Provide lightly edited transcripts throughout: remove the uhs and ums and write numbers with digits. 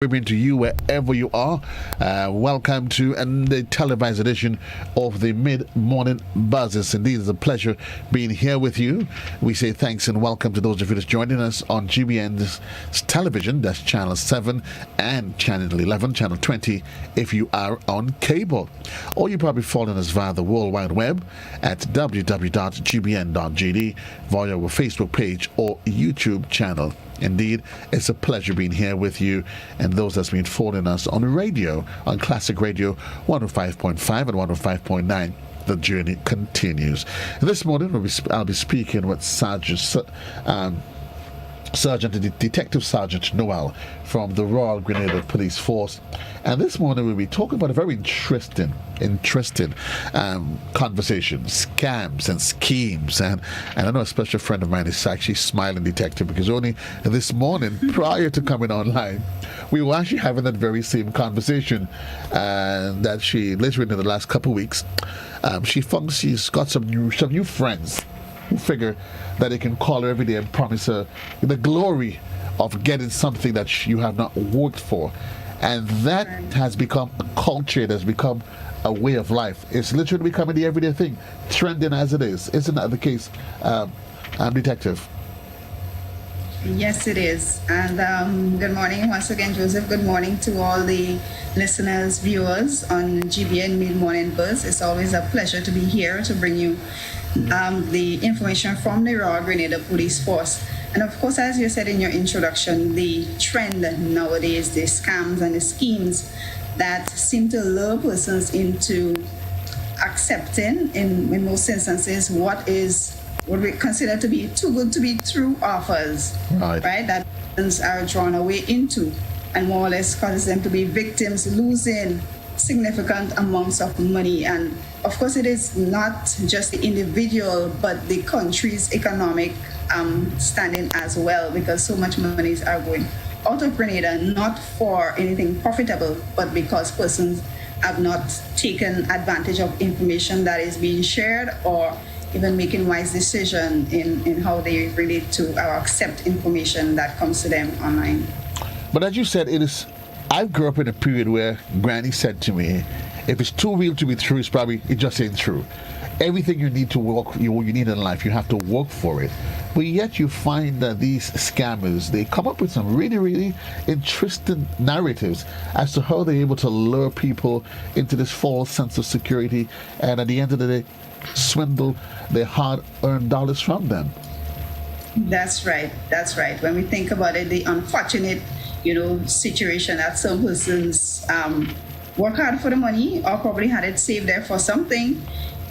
Evening to you wherever you are. Welcome to the televised edition of the Mid-Morning Buzzes. Indeed, it's a pleasure being here with you. We say thanks and welcome to those of you that's joining us on GBN's television. That's Channel 7 and Channel 11, Channel 20 if you are on cable. Or you're probably following us via the World Wide Web at www.gbn.gd via our Facebook page or YouTube channel. Indeed, it's a pleasure being here with you and those that's been following us on radio, on Classic Radio 105.5 and 105.9. The journey continues. This morning, I'll be speaking with Detective Sergeant Noel from the Royal Grenada Police Force. And this morning we'll be talking about a very interesting conversation, scams and schemes. And I know a special friend of mine is actually smiling, detective, because only this morning, prior to coming online, we were actually having that very same conversation that she literally in the last couple of weeks. She found she's got some new friends who figure that they can call her every day and promise her the glory of getting something that you have not worked for. And that has become a culture, it has become a way of life. It's literally becoming the everyday thing, trending as it is. Isn't that the case, Detective? Yes, it is. And good morning once again, Joseph. Good morning to all the listeners, viewers on GBN Mid-Morning Buzz. It's always a pleasure to be here to bring you the information from the Royal Grenada Police Force. And of course, as you said in your introduction, the trend nowadays, the scams and the schemes that seem to lure persons into accepting, in most instances, what we consider to be too good to be true offers, right? That persons are drawn away into and more or less causes them to be victims, losing significant amounts of money. And of course, it is not just the individual, but the country's economic standing as well, because so much monies are going out of Grenada, not for anything profitable, but because persons have not taken advantage of information that is being shared or even making wise decision in how they relate to or accept information that comes to them online. But as you said, I grew up in a period where Granny said to me, if it's too real to be true, it just ain't true. Everything you need to work, you need in life, you have to work for it. But yet you find that these scammers, they come up with some really, really interesting narratives as to how they're able to lure people into this false sense of security and at the end of the day, swindle their hard-earned dollars from them. That's right. When we think about it, the unfortunate, situation that some persons work hard for the money or probably had it saved there for something,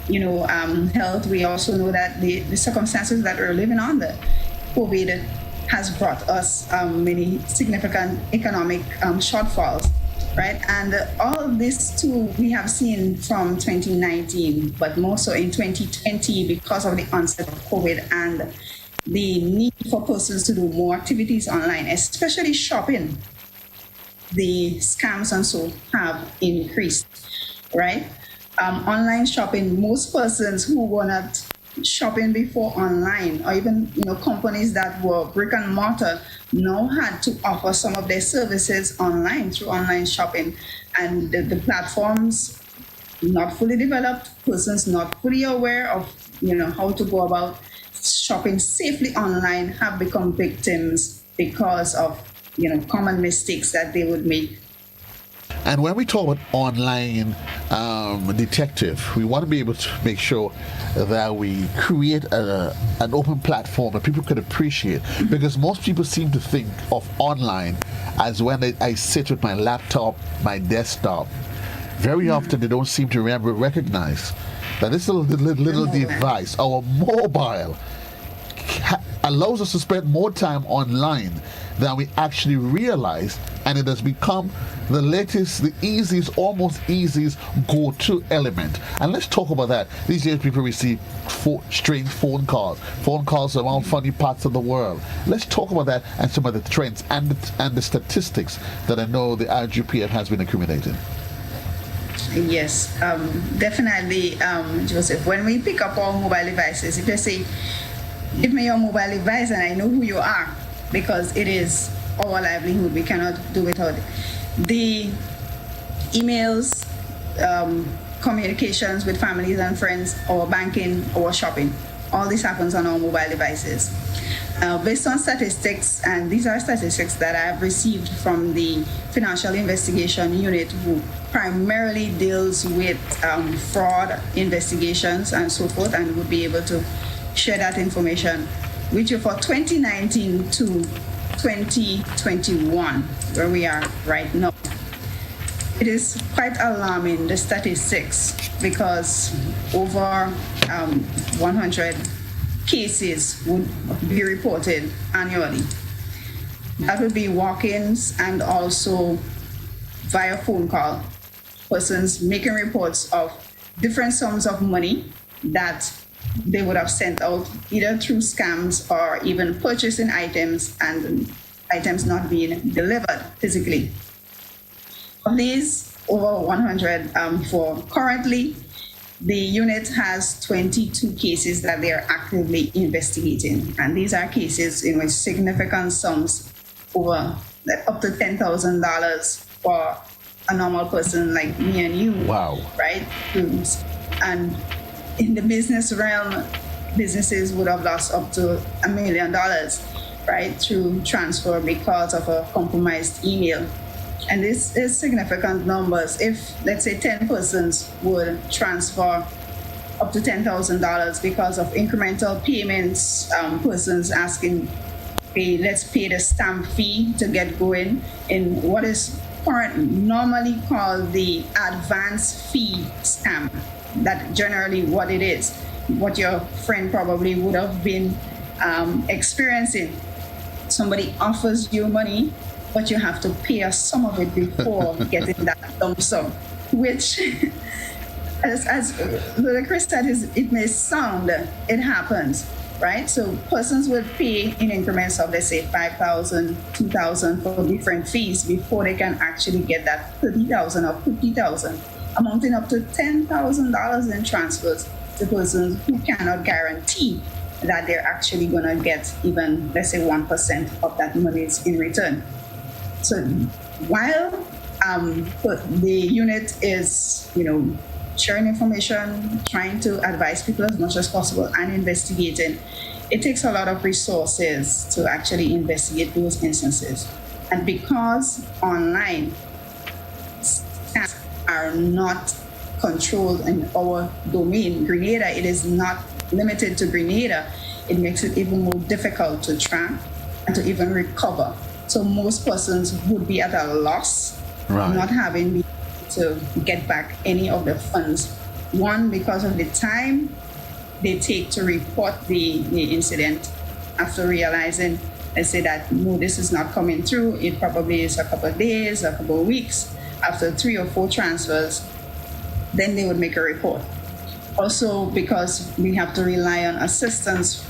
health. We also know that the circumstances that we're living under, COVID has brought us many significant economic shortfalls, right? And all of this too we have seen from 2019, but more so in 2020 because of the onset of COVID and the need for persons to do more activities online, especially shopping. The scams and so have increased, right? Online shopping, most persons who were not shopping before online, or even companies that were brick and mortar, now had to offer some of their services online through online shopping, and the platforms not fully developed, persons not fully aware of how to go about shopping safely online have become victims because of common mistakes that they would make. And when we talk about online detective, we want to be able to make sure that we create an open platform that people can appreciate, because most people seem to think of online as when I sit with my laptop, my desktop. Very often they don't seem to recognize that this little device, our mobile, allows us to spend more time online than we actually realize, and it has become the latest, the easiest, almost easiest go-to element. And let's talk about that. These days people receive strange phone calls around funny parts of the world. Let's talk about that and some of the trends and the statistics that I know the RGPF has been accumulating. Yes, definitely, Joseph. When we pick up our mobile devices, if you say, give me your mobile device and I know who you are, because it is our livelihood. We cannot do without it. The emails, communications with families and friends, our banking, our shopping. All this happens on our mobile devices. Based on statistics, and these are statistics that I've received from the Financial Investigation Unit, who primarily deals with fraud investigations and so forth, and would be able to share that information with you for 2019 to 2021, where we are right now. It is quite alarming, the statistics, because over 100 cases would be reported annually. That would be walk-ins and also via phone call. Persons making reports of different sums of money that they would have sent out either through scams or even purchasing items and items not being delivered physically. Of these, over 100 for currently, the unit has 22 cases that they are actively investigating. And these are cases in which significant sums over up to $10,000 for a normal person like me and you. Wow. Right? And in the business realm, businesses would have lost up to $1 million, right, through transfer because of a compromised email. And this is significant numbers. If, let's say, 10 persons would transfer up to $10,000 because of incremental payments, persons asking, hey, let's pay the stamp fee to get going in what is normally called the advance fee scam. That generally what it is, what your friend probably would have been experiencing. Somebody offers you money, but you have to pay us some of it before getting that lump sum, which, as Chris said, it may sound, it happens, right? So persons will pay in increments of, let's say, $5,000, $2,000 for different fees before they can actually get that $30,000 or $50,000, amounting up to $10,000 in transfers to persons who cannot guarantee that they're actually going to get even, let's say, 1% of that money in return. So while the unit is, sharing information, trying to advise people as much as possible and investigating, it takes a lot of resources to actually investigate those instances. And because online scams are not controlled in our domain, Grenada, it is not limited to Grenada, it makes it even more difficult to track and to even recover. So most persons would be at a loss, right, not having to get back any of the funds. One, because of the time they take to report the incident after realizing, let's say that, no, this is not coming through. It probably is a couple of days, a couple of weeks. After 3 or 4 transfers, then they would make a report. Also, because we have to rely on assistance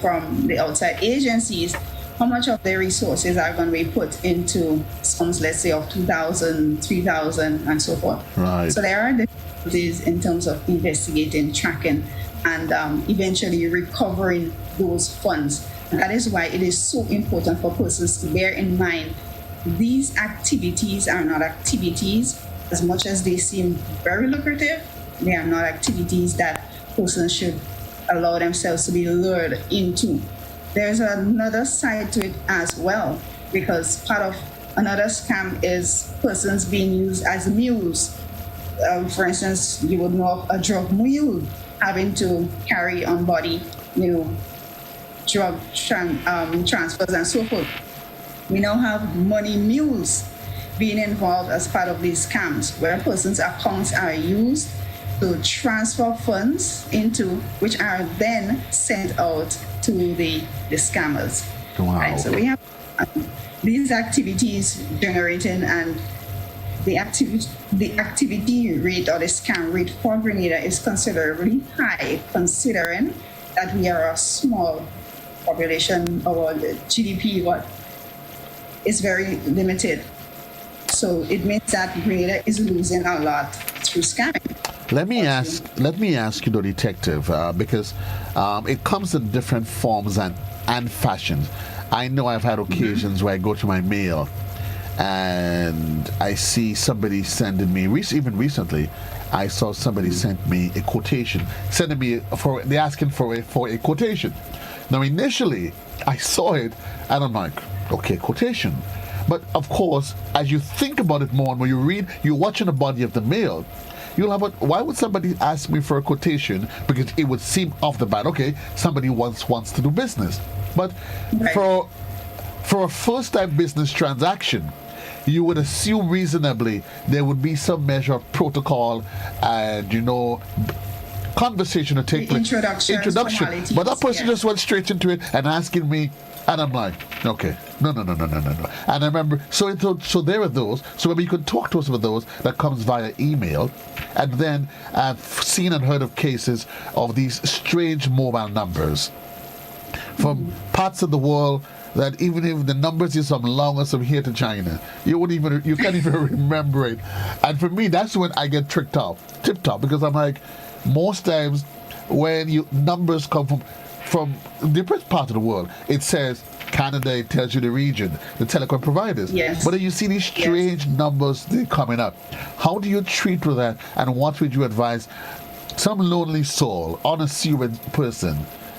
from the outside agencies, how much of their resources are going to be put into sums, let's say, of $2,000, $3,000, and so forth. Right. So there are difficulties in terms of investigating, tracking, and eventually recovering those funds. And that is why it is so important for persons to bear in mind these activities are not activities, as much as they seem very lucrative, they are not activities that persons should allow themselves to be lured into. There's another side to it as well, because part of another scam is persons being used as mules. For instance, you would know of a drug mule having to carry on body, drug transfers and so forth. We now have money mules being involved as part of these scams, where persons' accounts are used to transfer funds into, which are then sent out to the scammers. Wow. Right? So we have these activities generating, and the activity rate or the scam rate for Grenada is considerably high, considering that we are a small population. Our GDP is very limited. So it means that Grenada is losing a lot through scamming. Let me ask you, the detective, because it comes in different forms and fashions. I know I've had occasions where I go to my mail and I see somebody sending me, even recently, I saw somebody sent me a quotation, sending me they're asking for a quotation. Now, initially, I saw it and I'm like, okay, quotation. But of course, as you think about it more and when you're watching the body of the mail, you'll have why would somebody ask me for a quotation? Because it would seem off the bat, okay, somebody wants to do business. But for a first-time business transaction, you would assume reasonably there would be some measure of protocol and, conversation to take place. Introduction. But that person just went straight into it and asking me, and I'm like, okay, no. And I remember, so there are those. So maybe you could talk to us about those that comes via email. And then I've seen and heard of cases of these strange mobile numbers from parts of the world that even if the numbers is some long or some here to China, you can't even remember it. And for me, that's when I get tipped off, because I'm like, most times when numbers come from different parts of the world, it says Canada, it tells you the region, the telecom providers. Yes. But then you see these strange numbers coming up. How do you treat with that, and what would you advise some lonely soul, unassuming person?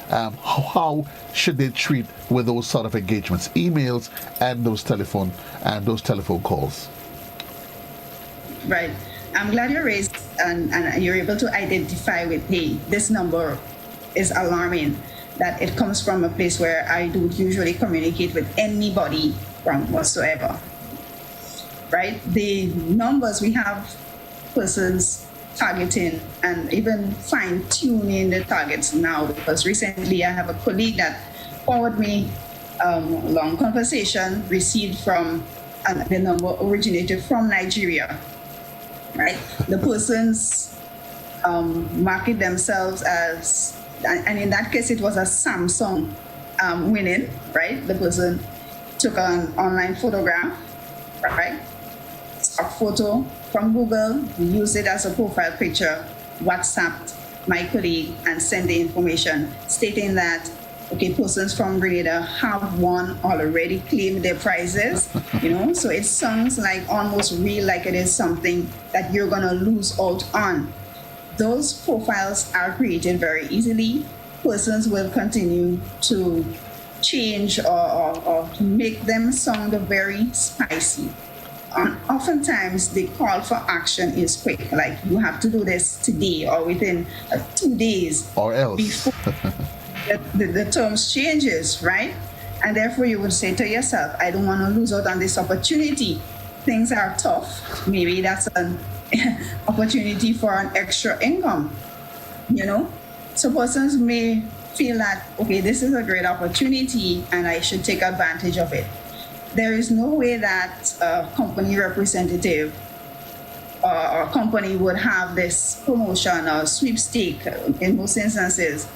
How should they treat with those sort of engagements, emails, and those telephone calls? Right. I'm glad you raised and you're able to identify with, hey, this number is alarming, that it comes from a place where I don't usually communicate with anybody from whatsoever. Right? The numbers, we have persons targeting and even fine-tuning the targets now, because recently I have a colleague that forwarded me a long conversation received from, the number originated from Nigeria. Right? The persons market themselves as, and in that case it was a Samsung winning, right? The person took an online photograph, right? A photo from Google, used it as a profile picture, WhatsApped my colleague and sent the information stating that, okay, persons from Grenada have won already, claimed their prizes, so it sounds like almost real, like it is something that you're gonna lose out on. Those profiles are created very easily. Persons will continue to change or make them sound very spicy. Oftentimes, the call for action is quick, like you have to do this today or within 2 days. Or else. Before the terms changes, right? And therefore you would say to yourself, I don't want to lose out on this opportunity. Things are tough. Maybe that's an opportunity for an extra income, So persons may feel that, okay, this is a great opportunity and I should take advantage of it. There is no way that a company representative or company would have this promotion or sweepstake in most instances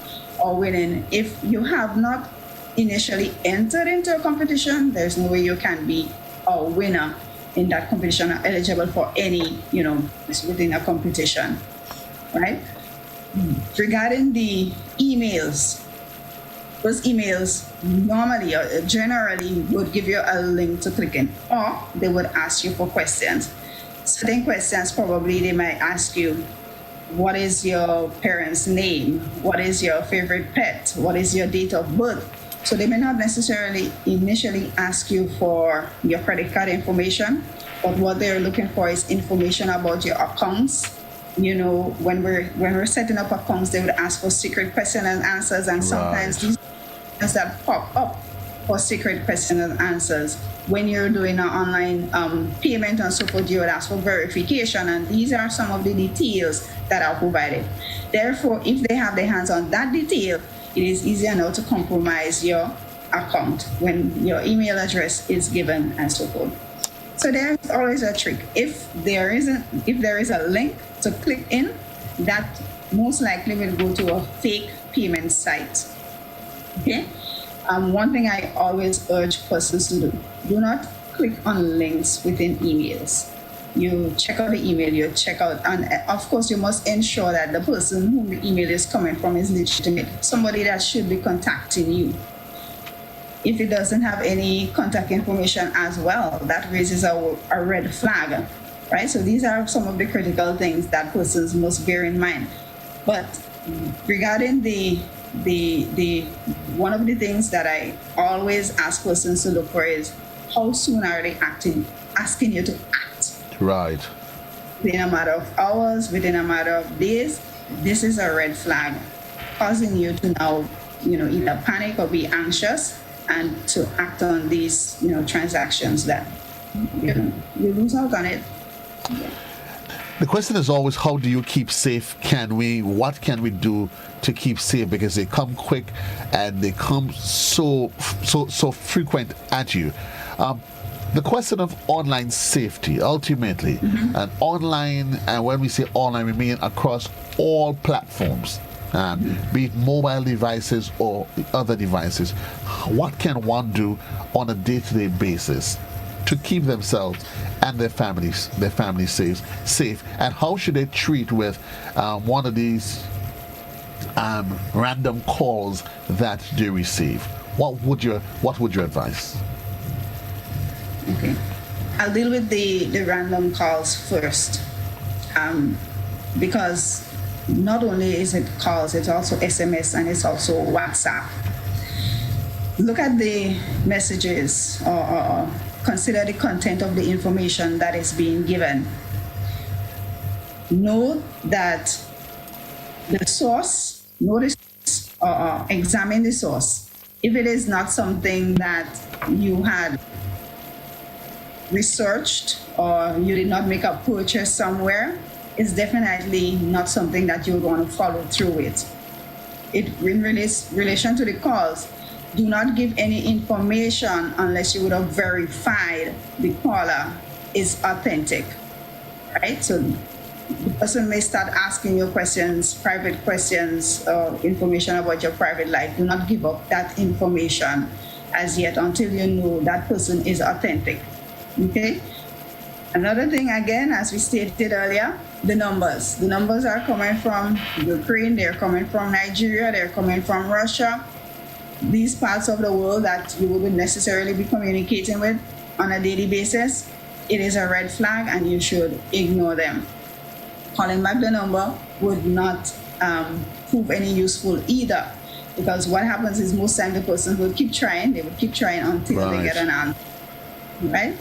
or winning. If you have not initially entered into a competition, there's no way you can be a winner in that competition or eligible for any, within a competition, right? Regarding the emails, those emails normally or generally would give you a link to click in, or they would ask you for questions. Certain questions, probably they might ask you, what is your parents' name? What is your favorite pet? What is your date of birth? So they may not necessarily initially ask you for your credit card information, but what they're looking for is information about your accounts. When we're setting up accounts, they would ask for secret question and answers, and sometimes these questions that pop up for secret question and answers. When you're doing an online payment and so forth, you would ask for verification, and these are some of the details that are provided. Therefore, if they have their hands on that detail, it is easier now to compromise your account when your email address is given and so forth. So there's always a trick. If there is a link to click in, that most likely will go to a fake payment site. Okay. One thing I always urge persons to do not click on links within emails. You check out the email, you check out, and of course you must ensure that the person whom the email is coming from is legitimate, somebody that should be contacting you. if it doesn't have any contact information as well, that raises a red flag, right? So these are some of the critical things that persons must bear in mind. But regarding the one of the things that I always ask persons to look for is how soon are they asking you to act? Right. Within a matter of hours, within a matter of days, this is a red flag, causing you to now, either panic or be anxious and to act on these, transactions that you lose out on it. The question is always, how do you keep safe? What can we do to keep safe? Because they come quick and they come so frequent at you. The question of online safety, ultimately, and online, and when we say online, we mean across all platforms, be it mobile devices or other devices. What can one do on a day-to-day basis to keep themselves and their families safe? And how should they treat with one of these random calls that they receive? What would your advice? Okay, I'll deal with the random calls first, because not only is it calls, it's also SMS and it's also WhatsApp. Look at the messages or consider the content of the information that is being given. Know that the source, examine the source. If it is not something that you had researched or you did not make a purchase somewhere, it's definitely not something that you would want to follow through with. In relation to the calls, do not give any information unless you would have verified the caller is authentic, right? So the person may start asking you questions, private questions, information about your private life. Do not give up that information as yet until you know that person is authentic. Okay. Another thing, again, as we stated earlier, the numbers. The numbers are coming from Ukraine, they're coming from Nigeria, they're coming from Russia. These parts of the world that you wouldn't necessarily be communicating with on a daily basis, it is a red flag and you should ignore them. Calling back the number would not prove any useful either, because what happens is most times the person will keep trying, until they get an answer, right?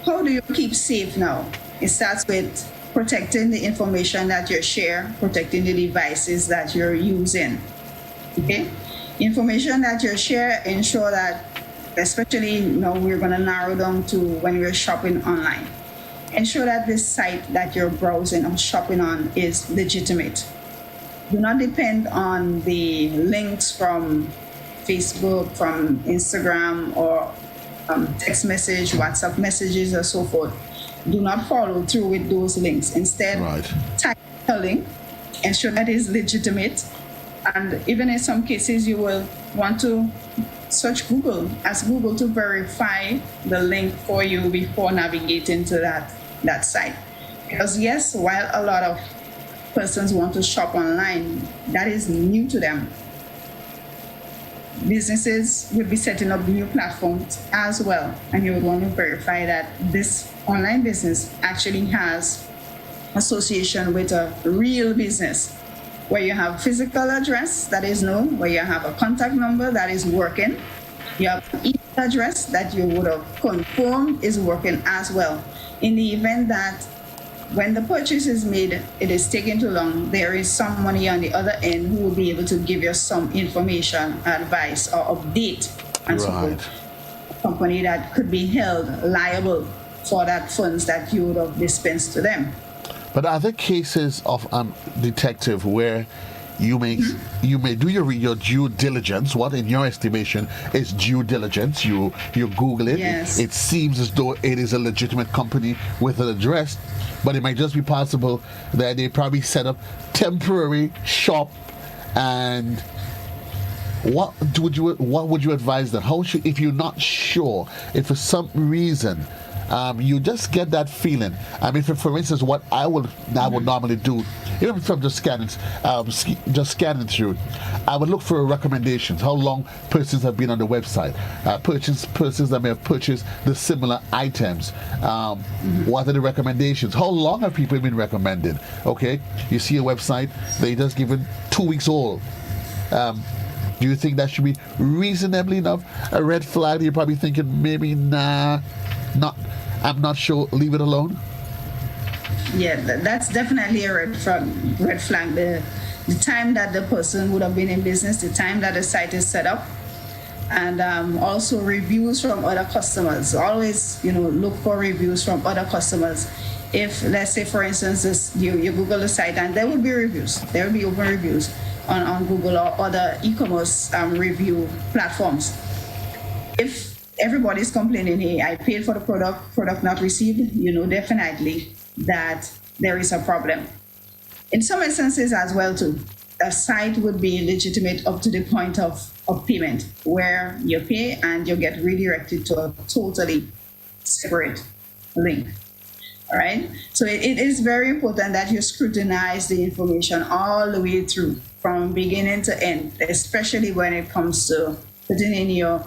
How do you keep safe now? It starts with protecting the information that you share, protecting the devices that you're using. Okay? Information that you share, ensure that, especially we're going to narrow down to when we're shopping online. Ensure that this site that you're browsing or shopping on is legitimate. Do not depend on the links from Facebook, from Instagram, or text message, WhatsApp messages, or so forth. Do not follow through with those links. Instead, type a link, ensure that is legitimate, and even in some cases, you will want to search Google, ask Google to verify the link for you before navigating to that site. Because yes, while a lot of persons want to shop online, that is new to them. Businesses will be setting up new platforms as well, and you would want to verify that this online business actually has association with a real business, where you have physical address that is known, where you have a contact number that is working, you have an email address that you would have confirmed is working as well. In the event that when the purchase is made, it is taking too long, there is somebody on the other end who will be able to give you some information, advice, or update, and so forth. A company that could be held liable for that funds that you would have dispensed to them. But are there cases of detective where you may do your due diligence? What, in your estimation, is due diligence? You Google it. Yes. It seems as though it is a legitimate company with an address, but it might just be possible that they probably set up temporary shop. And what would you advise them? If you're not sure, if for some reason you just get that feeling. I mean, for instance, what I would normally do even if I'm just scanning through, I would look for recommendations. How long persons have been on the website? Persons that may have purchased the similar items. What are the recommendations? How long have people been recommended? Okay, you see a website, they just given 2 weeks old. Do you think that should be reasonably enough? A red flag? You're probably thinking maybe I'm not sure. Leave it alone. Yeah, that's definitely a red flag. The time that the person would have been in business, the time that the site is set up, and also reviews from other customers. Always, look for reviews from other customers. If, let's say, for instance, you Google the site, and there will be reviews. There will be open reviews on Google or other e-commerce review platforms. If everybody's complaining, hey, I paid for the product not received, definitely that there is a problem. In some instances as well too, a site would be legitimate up to the point of payment, where you pay and you get redirected to a totally separate link. All right. So it is very important that you scrutinize the information all the way through, from beginning to end, especially when it comes to putting in your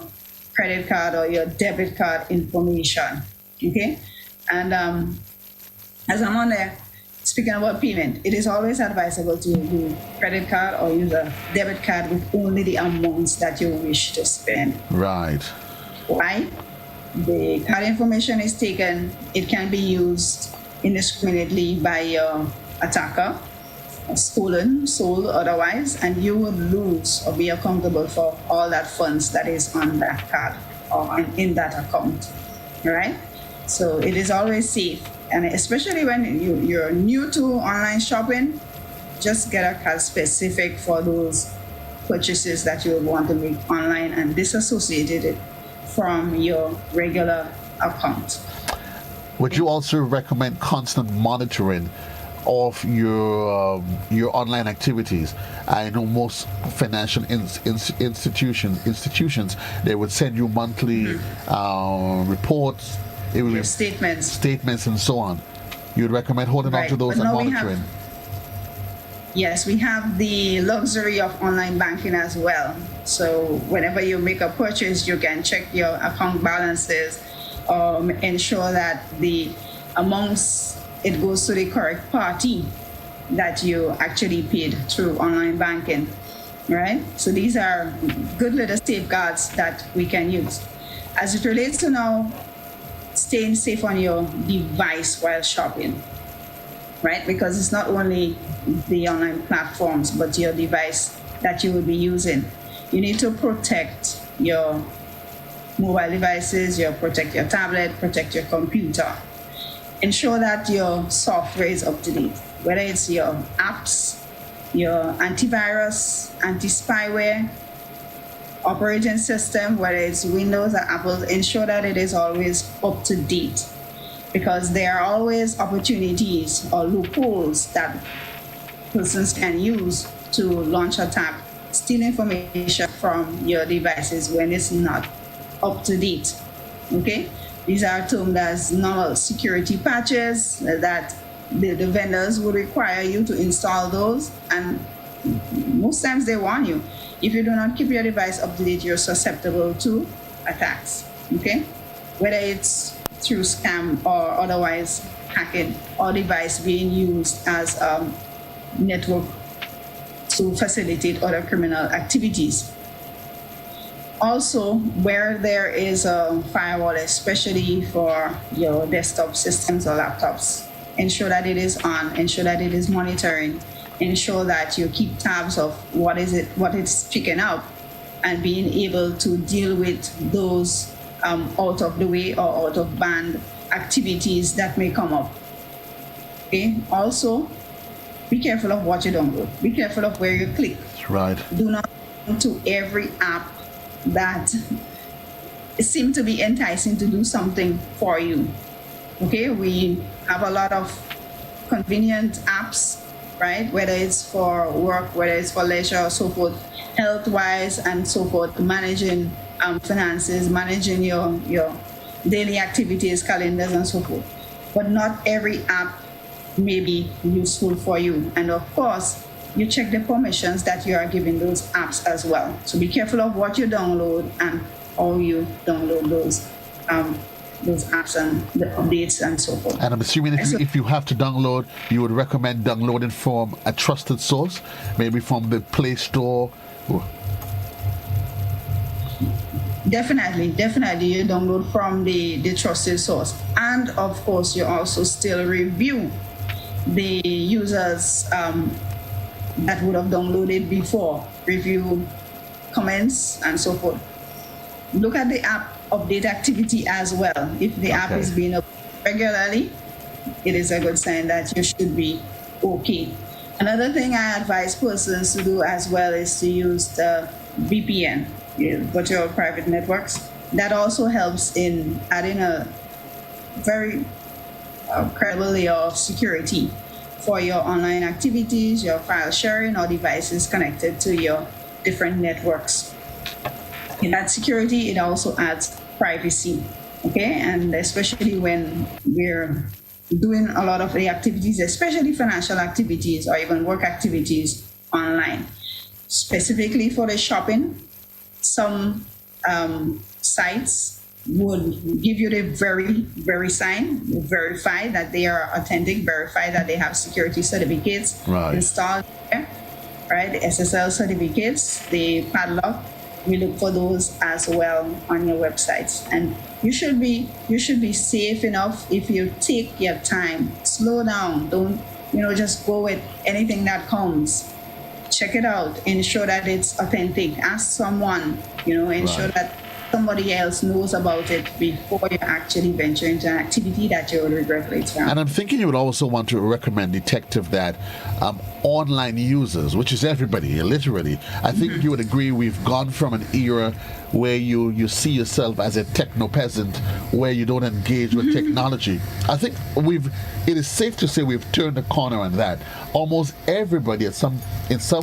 credit card or your debit card information. Okay. And as I'm on there, speaking about payment, it is always advisable to do credit card or use a debit card with only the amounts that you wish to spend. Right. Why? The card information is taken, it can be used indiscriminately by your attacker, stolen, sold otherwise, and you would lose or be accountable for all that funds that is on that card or in that account. Right? So it is always safe. And especially when you're new to online shopping, just get a card specific for those purchases that you would want to make online and disassociate it from your regular account. Would you also recommend constant monitoring of your online activities? I know most financial institutions, they would send you monthly reports, statements and so on. You'd recommend holding on to those and monitoring? Yes, we have the luxury of online banking as well. So whenever you make a purchase, you can check your account balances, ensure that the amounts, it goes to the correct party that you actually paid through online banking, right? So these are good little safeguards that we can use. As it relates to now staying safe on your device while shopping, right? Because it's not only the online platforms, but your device that you will be using. You need to protect your mobile devices, protect your tablet, protect your computer. Ensure that your software is up to date, whether it's your apps, your antivirus, anti-spyware, operating system, whether it's Windows or Apple, ensure that it is always up to date, because there are always opportunities or loopholes that persons can use to launch attack, steal information from your devices when it's not up to date. Okay? These are termed as normal security patches that the vendors would require you to install those, and most times they warn you. If you do not keep your device up to date, you're susceptible to attacks. Okay? Whether it's through scam or otherwise hacking, or device being used as a network to facilitate other criminal activities. Also, where there is a firewall, especially for your desktop systems or laptops, ensure that it is on, ensure that it is monitoring, ensure that you keep tabs of what it's picking up, and being able to deal with those out of the way or out of band activities that may come up. Okay. Also, be careful of what you download. Be careful of where you click. Right. Do not go to every app that seem to be enticing to do something for you. Okay, we have a lot of convenient apps, right? Whether it's for work, whether it's for leisure, or so forth, health-wise and so forth, managing finances, managing your daily activities, calendars, and so forth. But not every app may be useful for you. And of course, you check the permissions that you are giving those apps as well. So be careful of what you download and how you download those apps and the updates and so forth. And I'm assuming if you have to download, you would recommend downloading from a trusted source, maybe from the Play Store. Definitely, you download from the trusted source. And of course, you also still review the users that would have downloaded before, review comments and so forth. Look at the app update activity as well. If the app is being updated regularly, it is a good sign that you should be okay. Another thing I advise persons to do as well is to use the VPN, virtual private networks. That also helps in adding a very credible layer of security for your online activities, your file sharing, or devices connected to your different networks. In that security, it also adds privacy, okay? And especially when we're doing a lot of the activities, especially financial activities or even work activities online. Specifically for the shopping, some sites would give you the very sign, verify that they are authentic, verify that they have security certificates installed there, right? The SSL certificates, the padlock. We look for those as well on your websites. And you should be safe enough if you take your time, slow down, don't just go with anything that comes. Check it out, ensure that it's authentic. Ask someone, ensure that somebody else knows about it before you actually venture into an activity that you will regret later on. And I'm thinking you would also want to recommend, Detective, that online users, which is everybody, literally, I think you would agree we've gone from an era where you see yourself as a techno peasant, where you don't engage with technology. I think it is safe to say we've turned the corner on that. Almost everybody in some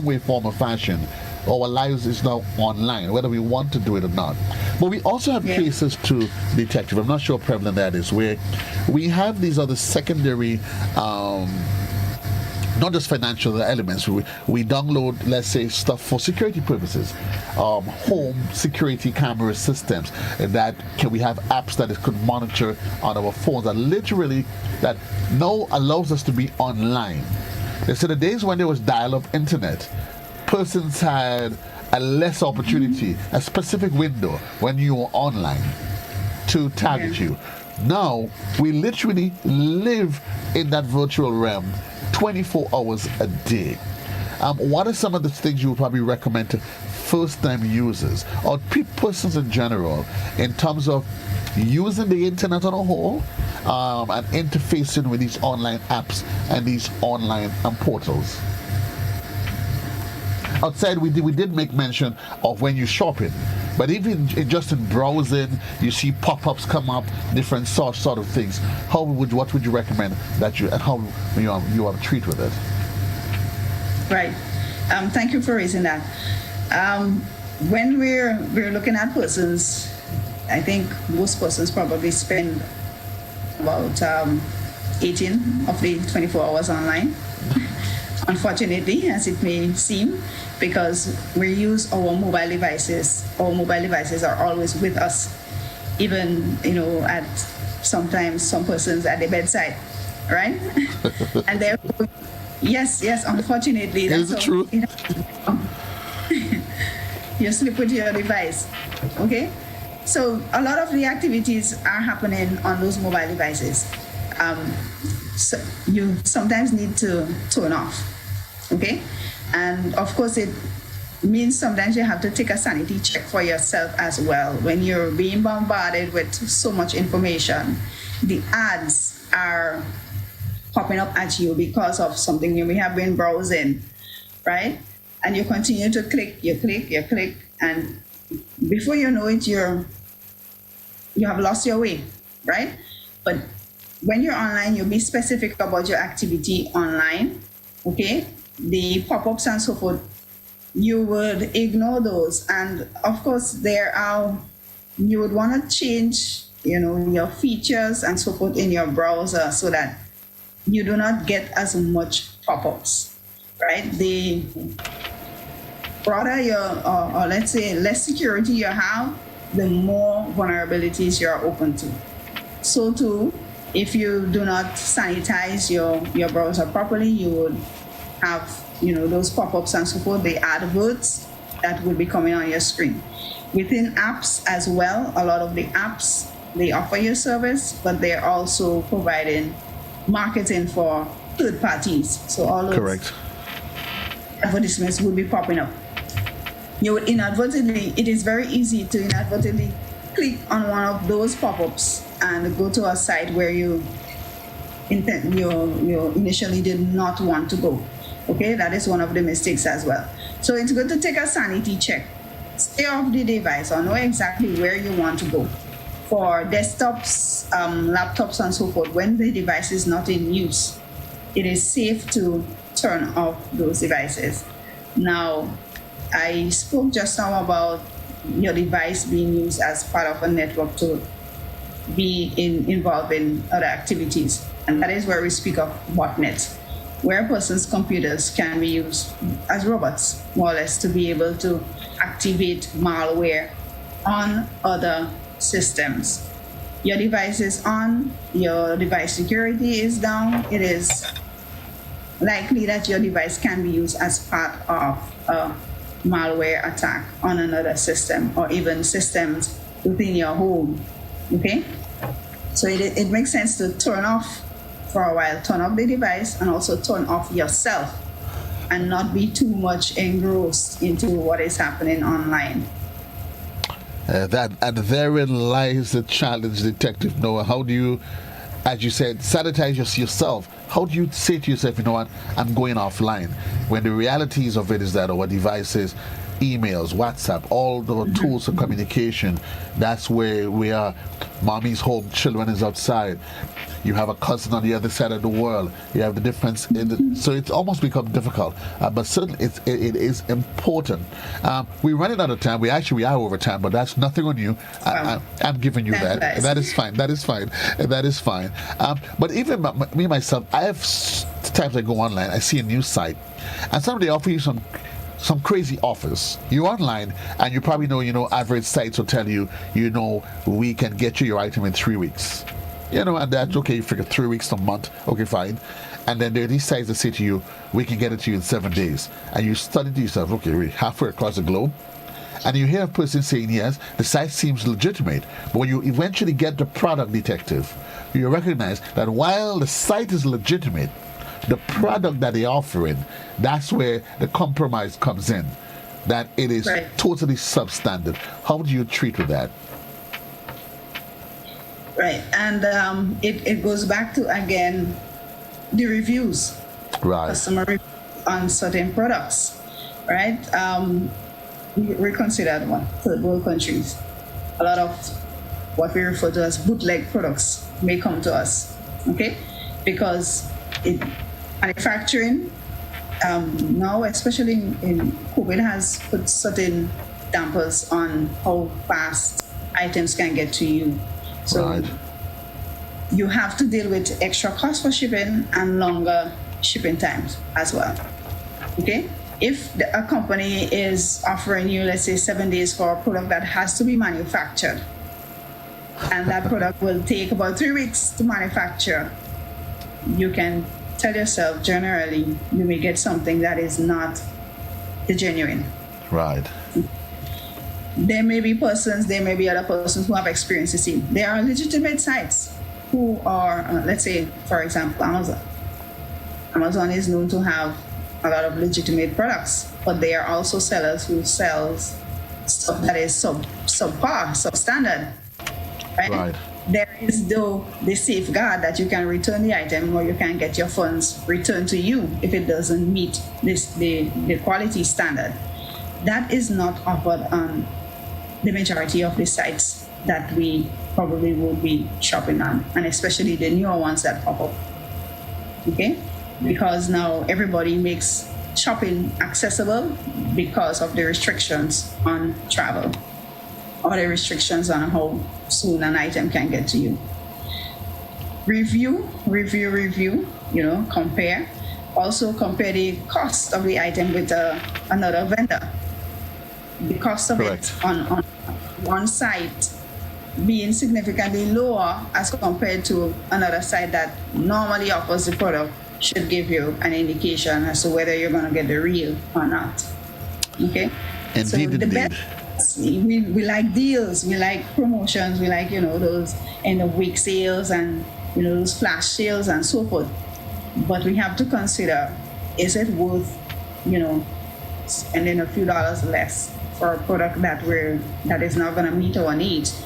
way, form, or fashion, our lives is now online, whether we want to do it or not. But we also have cases to, Detective, I'm not sure how prevalent that is, where we have these other secondary, not just financial elements. We download, let's say, stuff for security purposes, home security camera systems, that we have apps that it could monitor on our phones that now allows us to be online. So the days when there was dial-up internet, persons had a less opportunity, a specific window when you were online to target you. Now, we literally live in that virtual realm 24 hours a day. What are some of the things you would probably recommend to first-time users or persons in general in terms of using the internet on a whole and interfacing with these online apps and these online portals? Outside, we did make mention of when you're shopping, but even just in browsing, you see pop-ups come up, different sort of things. What would you recommend that you have treat with it? Right. Thank you for raising that. When we're looking at persons, I think most persons probably spend about 18 of the 24 hours online. Unfortunately, as it may seem, because we use our mobile devices. Our mobile devices are always with us, even at sometimes some persons at the bedside, right? And therefore, yes, unfortunately, that's the truth. You sleep with your device, okay? So a lot of the activities are happening on those mobile devices. So you sometimes need to turn off, okay? And of course, it means sometimes you have to take a sanity check for yourself as well. When you're being bombarded with so much information, the ads are popping up at you because of something you may have been browsing, right? And you continue to click, you click, and before you know it, you have lost your way, right? But when you're online, you'll be specific about your activity online, okay? The pop-ups and so forth, you would ignore those. And of course, you would want to change, your features and so forth in your browser so that you do not get as much pop-ups, right? The broader or let's say less security you have, the more vulnerabilities you're open to. So too, if you do not sanitize your browser properly, you would have, those pop-ups and so forth, the adverts that will be coming on your screen. Within apps as well, a lot of the apps, they offer your service, but they're also providing marketing for third parties. So all those Correct. advertisements will be popping up. You would inadvertently, it is very easy to inadvertently click on one of those pop-ups and go to a site where you initially did not want to go. Okay, that is one of the mistakes as well. So it's good to take a sanity check. Stay off the device or know exactly where you want to go. For desktops, laptops, and so forth, when the device is not in use, it is safe to turn off those devices. Now, I spoke just now about your device being used as part of a network to be involved in other activities. And that is where we speak of botnets, where a person's computers can be used as robots, more or less, to be able to activate malware on other systems. Your device is on, your device security is down, it is likely that your device can be used as part of a malware attack on another system or even systems within your home. Okay? So it makes sense to turn off for a while, turn off the device and also turn off yourself and not be too much engrossed into what is happening online. And therein lies the challenge, Detective Noah. How do you, as you said, sanitize yourself? How do you say to yourself, you know what, I'm going offline, when the realities of it is that our devices, emails, WhatsApp, all the tools of communication, that's where we are. Mommy's home, children is outside. You have a cousin on the other side of the world. You have the difference so it's almost become difficult. But certainly it is important. We're running out of time. We are over time, but that's nothing on you. I'm giving you that. Nice. That is fine. That is fine. But even me myself, I have times I go online, I see a new site, and somebody offer you some crazy offers. You're online and you probably know, average sites will tell you, we can get you your item in 3 weeks. And that's okay. You figure 3 weeks, a month. Okay, fine. And then there are these sites that say to you, we can get it to you in 7 days. And you study to yourself, okay, we're halfway across the globe. And you hear a person saying, yes, the site seems legitimate. But when you eventually get the product, Detective, you recognize that while the site is legitimate, the product that they're offering, that's where the compromise comes in. That it is totally substandard. How do you treat with that? Right, and it goes back to, again, the reviews. Right. Customer reviews on certain products, right? We consider one, third world countries. A lot of what we refer to as bootleg products may come to us, okay? Because manufacturing, now, especially in COVID, has put certain dampers on how fast items can get to you. So you have to deal with extra cost for shipping and longer shipping times as well. Okay? If a company is offering you, let's say, 7 days for a product that has to be manufactured, and that product will take about 3 weeks to manufacture, you can tell yourself, generally, you may get something that is not the genuine. Right. There may be other persons who have experienced the same. There are legitimate sites who are, let's say, for example, Amazon. Amazon is known to have a lot of legitimate products, but they are also sellers who sells stuff that is subpar, substandard. Right? There is, though, the safeguard that you can return the item or you can get your funds returned to you if it doesn't meet the quality standard. That is not offered on the majority of the sites that we probably will be shopping on, and especially the newer ones that pop up. Okay? Because now everybody makes shopping accessible because of the restrictions on travel or the restrictions on how soon an item can get to you. review, compare. Also compare the cost of the item with another vendor. The cost of Correct. it on one site being significantly lower as compared to another site that normally offers the product should give you an indication as to whether you're going to get the real or not. Okay? Indeed, so the indeed. best, we like deals, we like promotions, we like, those end of week sales and, those flash sales and so forth. But we have to consider, is it worth, spending a few dollars less for a product that is not going to meet our needs,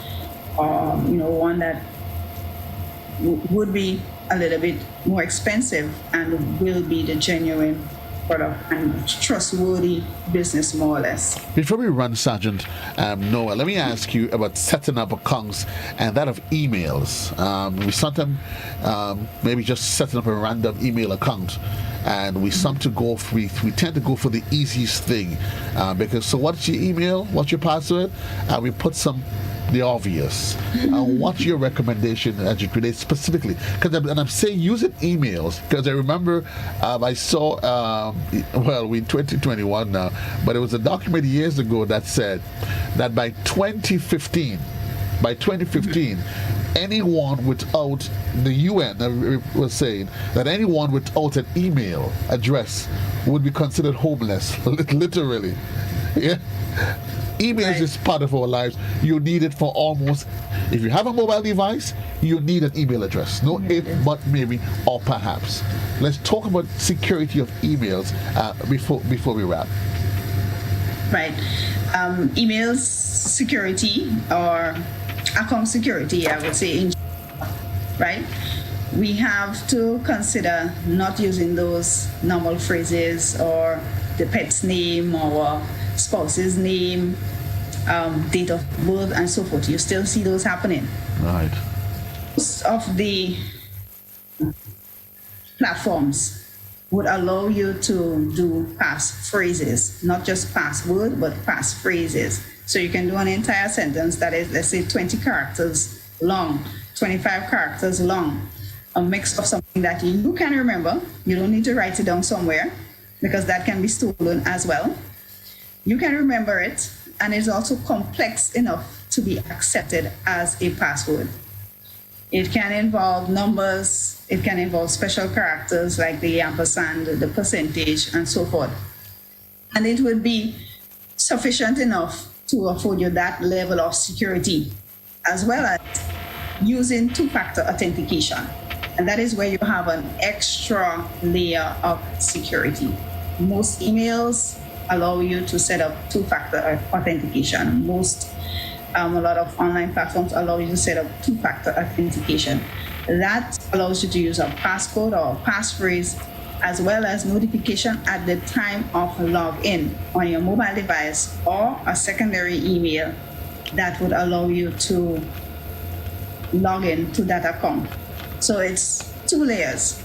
or one that would be a little bit more expensive and will be the genuine product and trustworthy business, more or less. Before we run, Sergeant Noah, let me ask you about setting up accounts and that of emails. We sometimes maybe just setting up a random email account, and we tend to go for the easiest thing, because so what's your email? What's your password? We put the obvious. What's your recommendation as it relates specifically? And I'm saying using emails because I remember I saw, we're in 2021 now, but it was a document years ago that said that by 2015, anyone without, the UN was saying that anyone without an email address would be considered homeless, literally. Yeah. Emails is part of our lives. You need it for almost, if you have a mobile device, you need an email address. No if, but maybe, or perhaps. Let's talk about security of emails before we wrap. Right. Emails security or account security, I would say, right? We have to consider not using those normal phrases or the pet's name or spouse's name, date of birth, and so forth. You still see those happening. Right. Most of the platforms would allow you to do pass phrases, not just password, but pass phrases. So you can do an entire sentence that is, let's say, 20 characters long, 25 characters long, a mix of something that you can remember. You don't need to write it down somewhere because that can be stolen as well. You can remember it, and it's also complex enough to be accepted as a password. It can involve numbers, it can involve special characters like the ampersand, the percentage, and so forth. And it would be sufficient enough to afford you that level of security, as well as using two-factor authentication. And that is where you have an extra layer of security. Most emails allow you to set up two-factor authentication. A lot of online platforms allow you to set up two-factor authentication. That allows you to use a passcode or a passphrase, as well as notification at the time of login on your mobile device, or a secondary email that would allow you to log in to that account. So it's two layers.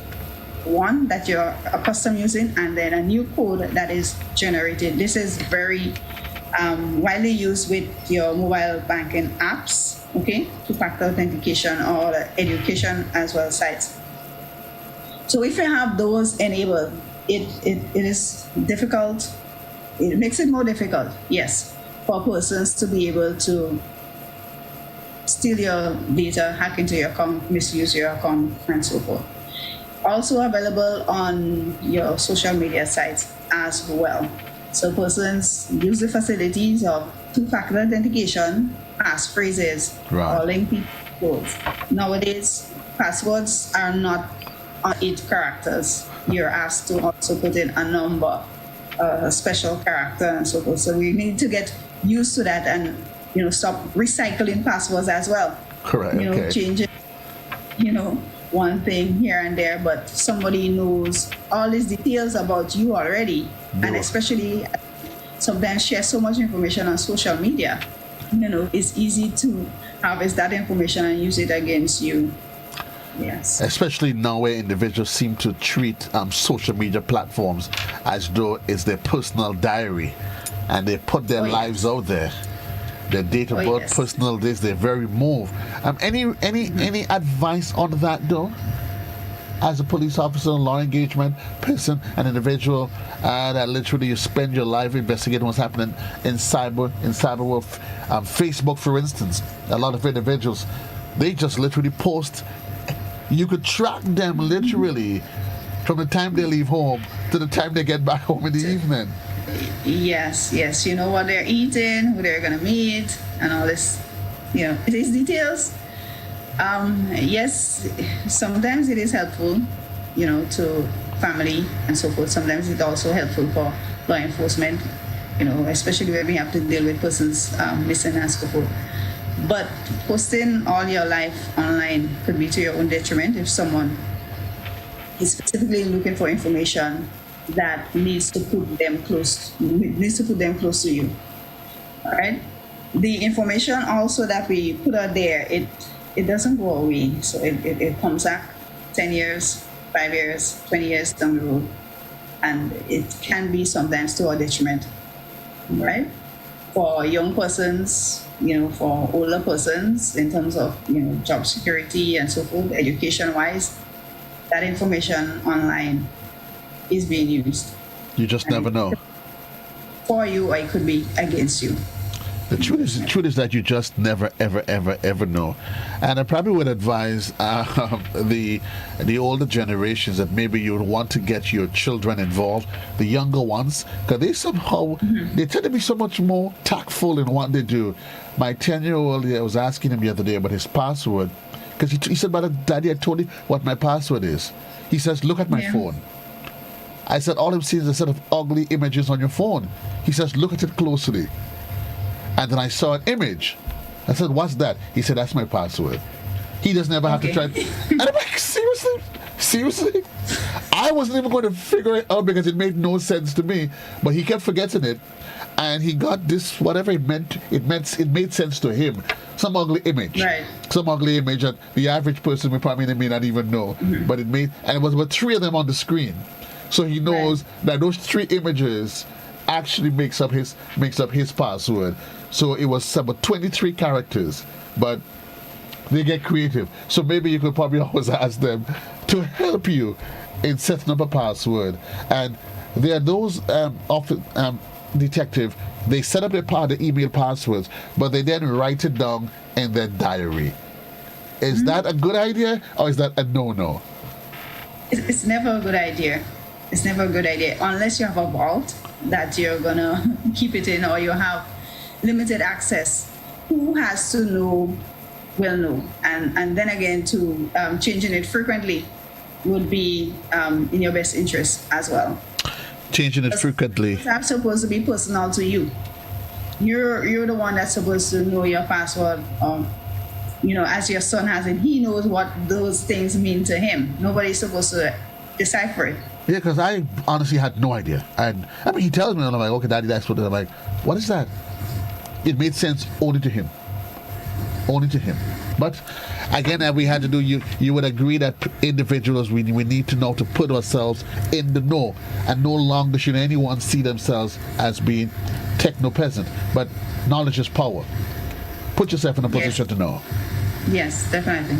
One that you're accustomed using, and then a new code that is generated. This is very widely used with your mobile banking apps, okay, two-factor authentication or education as well sites. So if you have those enabled, it is difficult. It makes it more difficult, yes, for persons to be able to steal your data, hack into your account, misuse your account, and so forth. Also available on your social media sites as well. So persons use the facilities of two-factor authentication, passphrases, or link codes. Nowadays, passwords are not on 8 characters. You're asked to also put in a number, a special character, and so forth. So we need to get used to that and stop recycling passwords as well. Correct. Change it, one thing here and there, but somebody knows all these details about you already. No. And especially sometimes share so much information on social media, it's easy to harvest that information and use it against you. Yes. Especially now where individuals seem to treat social media platforms as though it's their personal diary, and they put their lives out there. their date of Oh, birth, yes. personal dates. They're very moved. Any advice on that though? As a police officer, law engagement person, an individual that literally you spend your life investigating what's happening in cyber world. Facebook, for instance, a lot of individuals, they just literally post. You could track them literally from the time they leave home to the time they get back home in the evening. Yes. You know what they're eating, who they're gonna meet, and all this. These details. Yes, sometimes it is helpful, to family and so forth. Sometimes it's also helpful for law enforcement, especially when we have to deal with persons missing and so forth. But posting all your life online could be to your own detriment if someone is specifically looking for information that needs to put them close to you. All right. The information also that we put out there, it doesn't go away. So it comes back 10 years, 5 years, 20 years down the road. And it can be sometimes to our detriment, right? For young persons, for older persons in terms of, job security and so forth, education-wise, that information online is being used. You just never know. For you, or it could be against you. The truth is that you just never, ever know. And I probably would advise the older generations that maybe you would want to get your children involved, the younger ones, because they somehow, they tend to be so much more tactful in what they do. My 10-year-old, I was asking him the other day about his password, because he said, "But Daddy, I told you what my password is." He says, "Look at my phone." I said, "All I'm seeing is a set of ugly images on your phone." He says, "Look at it closely." And then I saw an image. I said, "What's that?" He said, "That's my password." He doesn't ever have to try. And I'm like, seriously? I wasn't even going to figure it out because it made no sense to me. But he kept forgetting it. And he got this, whatever it meant, it made sense to him. Some ugly image. Right. Some ugly image that the average person may not even know. But it made, and it was about 3 of them on the screen. So he knows that those 3 images actually makes up his password. So it was about 23 characters, but they get creative. So maybe you could probably always ask them to help you in setting up a password. And there are those detective, they set up the email passwords, but they then write it down in their diary. Is that a good idea, or is that a no-no? It's never a good idea. It's never a good idea unless you have a vault that you're gonna keep it in, or you have limited access. Who has to know will know. And then again, to changing it frequently would be in your best interest as well. Changing it frequently. That's supposed to be personal to you. You're the one that's supposed to know your password. As your son has it, he knows what those things mean to him. Nobody's supposed to decipher it. Yeah, because I honestly had no idea. And I mean, he tells me, and I'm like, "Okay, Daddy, that's what." I'm like, "What is that?" It made sense only to him. Only to him. But again, we had to do. You would agree that individuals we need to know to put ourselves in the know, and no longer should anyone see themselves as being techno-peasant. But knowledge is power. Put yourself in a position to know. Yes, definitely.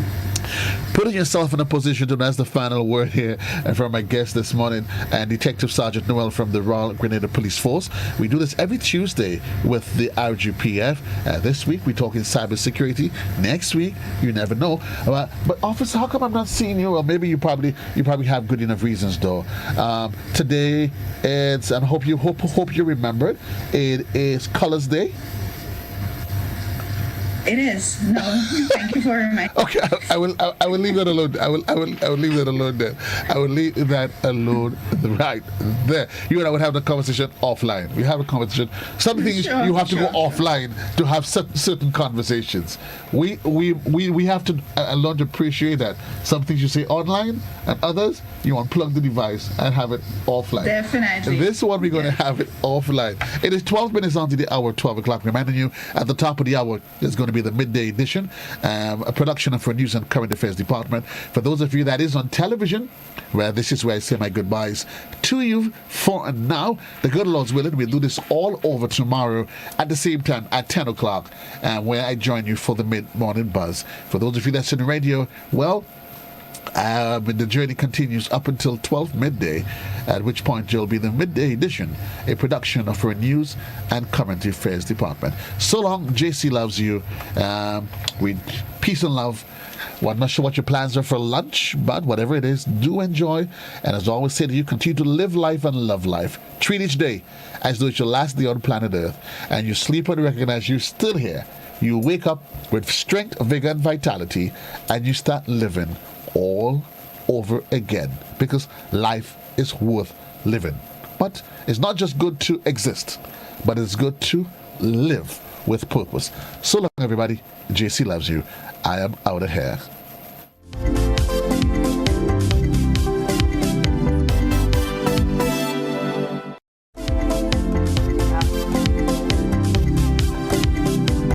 Putting yourself in a position to know, that's the final word here from my guest this morning, and Detective Sergeant Noel from the Royal Grenada Police Force. We do this every Tuesday with the RGPF. This week we're talking cybersecurity. Next week, you never know. But officer, how come I'm not seeing you? Well, maybe you probably have good enough reasons though. Today it's, and hope you remembered, it is Colors Day. It is. No, thank you for reminding. Okay, I will leave that alone. I will leave that alone then. I will leave that alone right there. You and I would have the conversation offline. We have a conversation. Some things you have to go offline to have certain conversations. We have to learn to appreciate that. Some things you say online, and others you unplug the device and have it offline. Definitely. This one we're going to have it offline. It is 12 minutes on to the hour 12 o'clock. Reminding you at the top of the hour there's going to to be the midday edition, a production of our News and Current Affairs Department. For those of you that is on television, well, this is where I say my goodbyes to you for now. The good Lord's willing, we'll do this all over tomorrow at the same time at 10 o'clock, where I join you for the mid-morning buzz. For those of you that's in radio, well, the journey continues up until 12 midday, at which point you'll be the midday edition, a production of our News and Current Affairs Department. So long, JC loves you. With peace and love. Well, I'm not sure what your plans are for lunch, but whatever it is, do enjoy. And as I always say to you, continue to live life and love life. Treat each day as though it's your last day on planet Earth. And you sleep and recognize you're still here. You wake up with strength, vigor, and vitality, and you start living all over again, because life is worth living. But it's not just good to exist, but it's good to live with purpose. So long, everybody. JC loves you. I am out of here.